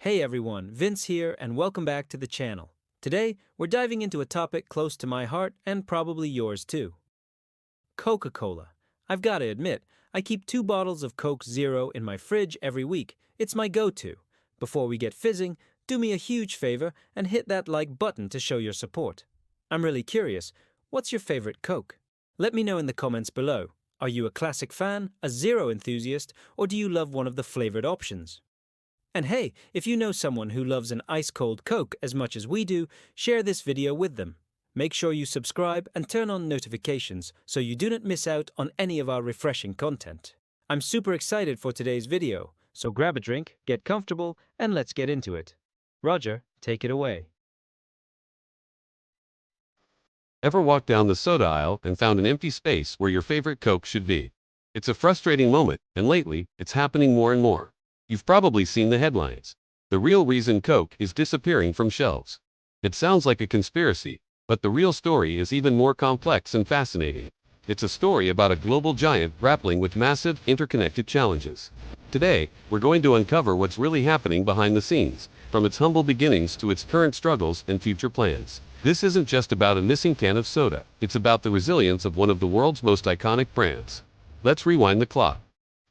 Hey everyone, Vince here, and welcome back to the channel. Today, we're diving into a topic close to my heart and probably yours too. Coca-Cola. I've got to admit, I keep 2 bottles of Coke Zero in my fridge every week. It's my go-to. Before we get fizzing, do me a huge favor and hit that like button to show your support. I'm really curious, what's your favorite Coke? Let me know in the comments below. Are you a classic fan, a zero enthusiast, or do you love one of the flavored options? And hey, if you know someone who loves an ice-cold Coke as much as we do, share this video with them. Make sure you subscribe and turn on notifications so you do not miss out on any of our refreshing content. I'm super excited for today's video, so grab a drink, get comfortable, and let's get into it. Roger, take it away. Ever walked down the soda aisle and found an empty space where your favorite Coke should be? It's a frustrating moment, and lately, it's happening more and more. You've probably seen the headlines. The real reason Coke is disappearing from shelves. It sounds like a conspiracy, but the real story is even more complex and fascinating. It's a story about a global giant grappling with massive, interconnected challenges. Today, we're going to uncover what's really happening behind the scenes, from its humble beginnings to its current struggles and future plans. This isn't just about a missing can of soda. It's about the resilience of one of the world's most iconic brands. Let's rewind the clock.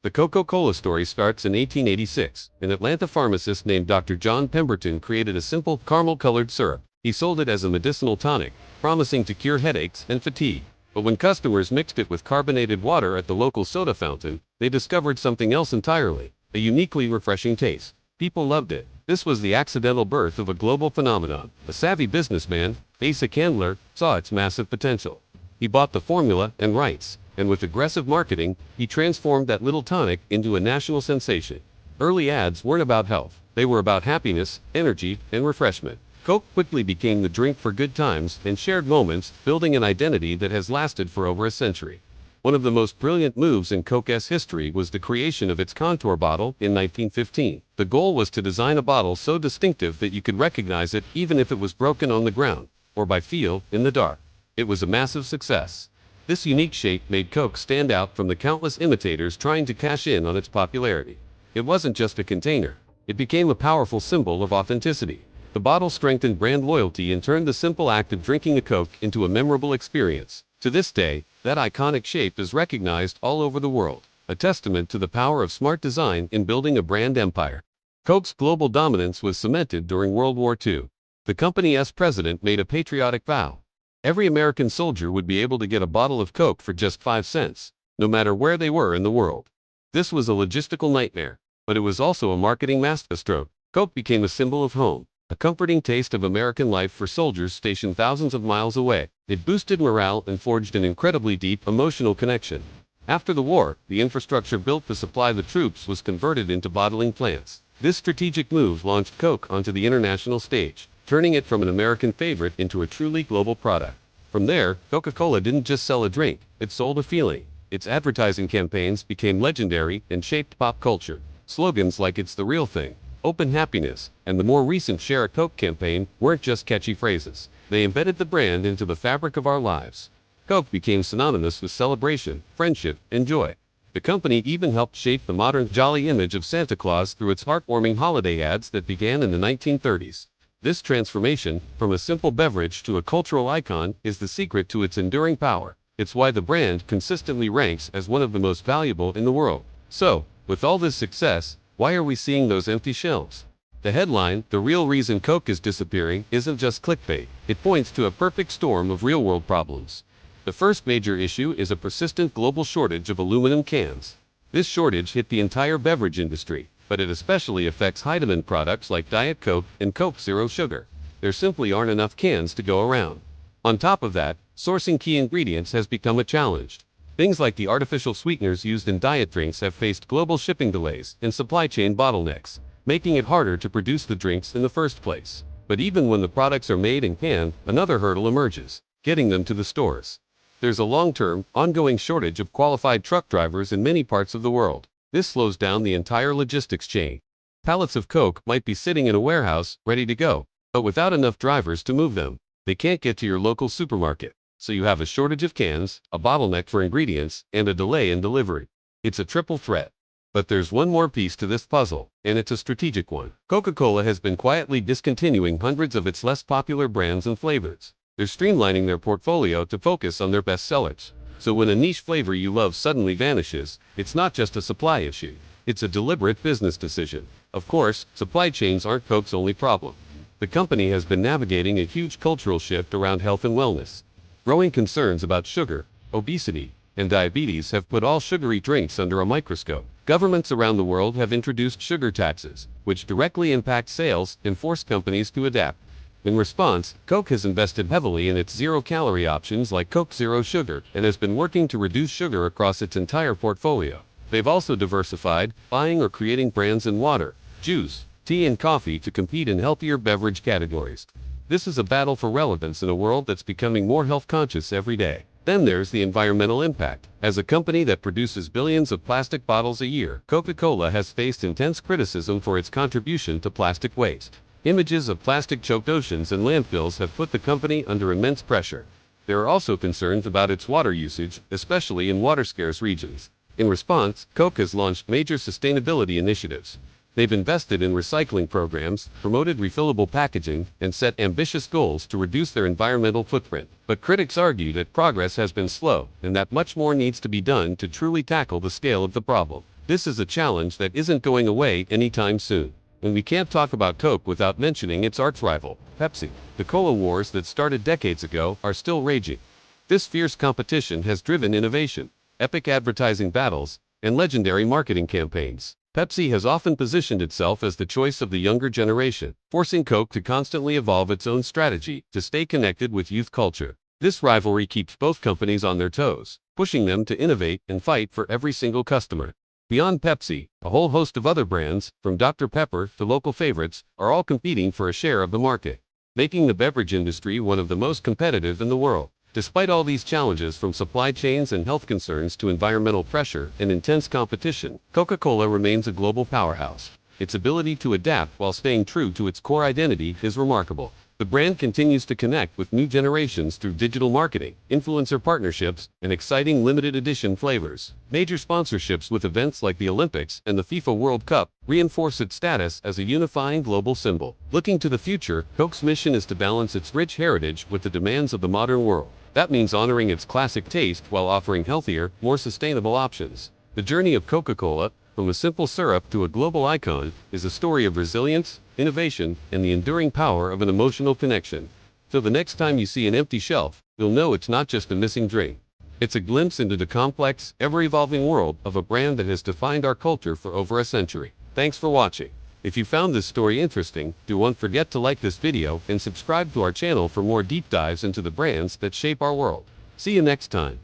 The Coca-Cola story starts in 1886. An Atlanta pharmacist named Dr. John Pemberton created a simple, caramel-colored syrup. He sold it as a medicinal tonic, promising to cure headaches and fatigue. But when customers mixed it with carbonated water at the local soda fountain, they discovered something else entirely, a uniquely refreshing taste. People loved it. This was the accidental birth of a global phenomenon. A savvy businessman, Asa Candler, saw its massive potential. He bought the formula and rights, and with aggressive marketing, he transformed that little tonic into a national sensation. Early ads weren't about health. They were about happiness, energy, and refreshment. Coke quickly became the drink for good times and shared moments, building an identity that has lasted for over a century. One of the most brilliant moves in Coke's history was the creation of its contour bottle in 1915. The goal was to design a bottle so distinctive that you could recognize it even if it was broken on the ground, or by feel, in the dark. It was a massive success. This unique shape made Coke stand out from the countless imitators trying to cash in on its popularity. It wasn't just a container. It became a powerful symbol of authenticity. The bottle strengthened brand loyalty and turned the simple act of drinking a Coke into a memorable experience. To this day, that iconic shape is recognized all over the world, a testament to the power of smart design in building a brand empire. Coke's global dominance was cemented during World War II. The company's president made a patriotic vow. Every American soldier would be able to get a bottle of Coke for just 5 cents, no matter where they were in the world. This was a logistical nightmare, but it was also a marketing masterstroke. Coke became a symbol of home, a comforting taste of American life for soldiers stationed thousands of miles away. It boosted morale and forged an incredibly deep emotional connection. After the war, the infrastructure built to supply the troops was converted into bottling plants. This strategic move launched Coke onto the international stage, turning it from an American favorite into a truly global product. From there, Coca-Cola didn't just sell a drink, it sold a feeling. Its advertising campaigns became legendary and shaped pop culture. Slogans like "It's the real thing," "Open happiness," and the more recent "Share a Coke" campaign weren't just catchy phrases. They embedded the brand into the fabric of our lives. Coke became synonymous with celebration, friendship, and joy. The company even helped shape the modern jolly image of Santa Claus through its heartwarming holiday ads that began in the 1930s. This transformation, from a simple beverage to a cultural icon, is the secret to its enduring power. It's why the brand consistently ranks as one of the most valuable in the world. So, with all this success, why are we seeing those empty shelves? The headline, "The Real Reason Coke is Disappearing," isn't just clickbait. It points to a perfect storm of real-world problems. The first major issue is a persistent global shortage of aluminum cans. This shortage hit the entire beverage industry, but it especially affects high-demand products like Diet Coke and Coke Zero Sugar. There simply aren't enough cans to go around. On top of that, sourcing key ingredients has become a challenge. Things like the artificial sweeteners used in diet drinks have faced global shipping delays and supply chain bottlenecks, making it harder to produce the drinks in the first place. But even when the products are made and canned, another hurdle emerges: getting them to the stores. There's a long-term, ongoing shortage of qualified truck drivers in many parts of the world. This slows down the entire logistics chain. Pallets of Coke might be sitting in a warehouse, ready to go, but without enough drivers to move them, they can't get to your local supermarket. So you have a shortage of cans, a bottleneck for ingredients, and a delay in delivery. It's a triple threat. But there's one more piece to this puzzle, and it's a strategic one. Coca-Cola has been quietly discontinuing hundreds of its less popular brands and flavors. They're streamlining their portfolio to focus on their best sellers. So when a niche flavor you love suddenly vanishes, it's not just a supply issue. It's a deliberate business decision. Of course, supply chains aren't Coke's only problem. The company has been navigating a huge cultural shift around health and wellness. Growing concerns about sugar, obesity, and diabetes have put all sugary drinks under a microscope. Governments around the world have introduced sugar taxes, which directly impact sales and force companies to adapt. In response, Coke has invested heavily in its zero-calorie options like Coke Zero Sugar and has been working to reduce sugar across its entire portfolio. They've also diversified, buying or creating brands in water, juice, tea and coffee to compete in healthier beverage categories. This is a battle for relevance in a world that's becoming more health-conscious every day. Then there's the environmental impact. As a company that produces billions of plastic bottles a year, Coca-Cola has faced intense criticism for its contribution to plastic waste. Images of plastic-choked oceans and landfills have put the company under immense pressure. There are also concerns about its water usage, especially in water-scarce regions. In response, Coke has launched major sustainability initiatives. They've invested in recycling programs, promoted refillable packaging, and set ambitious goals to reduce their environmental footprint. But critics argue that progress has been slow, and that much more needs to be done to truly tackle the scale of the problem. This is a challenge that isn't going away anytime soon. And we can't talk about Coke without mentioning its arch-rival, Pepsi. The cola wars that started decades ago are still raging. This fierce competition has driven innovation, epic advertising battles, and legendary marketing campaigns. Pepsi has often positioned itself as the choice of the younger generation, forcing Coke to constantly evolve its own strategy to stay connected with youth culture. This rivalry keeps both companies on their toes, pushing them to innovate and fight for every single customer. Beyond Pepsi, a whole host of other brands, from Dr. Pepper to local favorites, are all competing for a share of the market, making the beverage industry one of the most competitive in the world. Despite all these challenges, from supply chains and health concerns to environmental pressure and intense competition, Coca-Cola remains a global powerhouse. Its ability to adapt while staying true to its core identity is remarkable. The brand continues to connect with new generations through digital marketing, influencer partnerships, and exciting limited edition flavors. Major sponsorships with events like the Olympics and the FIFA World Cup reinforce its status as a unifying global symbol. Looking to the future, Coke's mission is to balance its rich heritage with the demands of the modern world. That means honoring its classic taste while offering healthier, more sustainable options. The journey of Coca-Cola, from a simple syrup to a global icon, is a story of resilience, innovation, and the enduring power of an emotional connection. So the next time you see an empty shelf, you'll know it's not just a missing drink. It's a glimpse into the complex, ever-evolving world of a brand that has defined our culture for over a century. Thanks for watching. If you found this story interesting, don't forget to like this video and subscribe to our channel for more deep dives into the brands that shape our world. See you next time.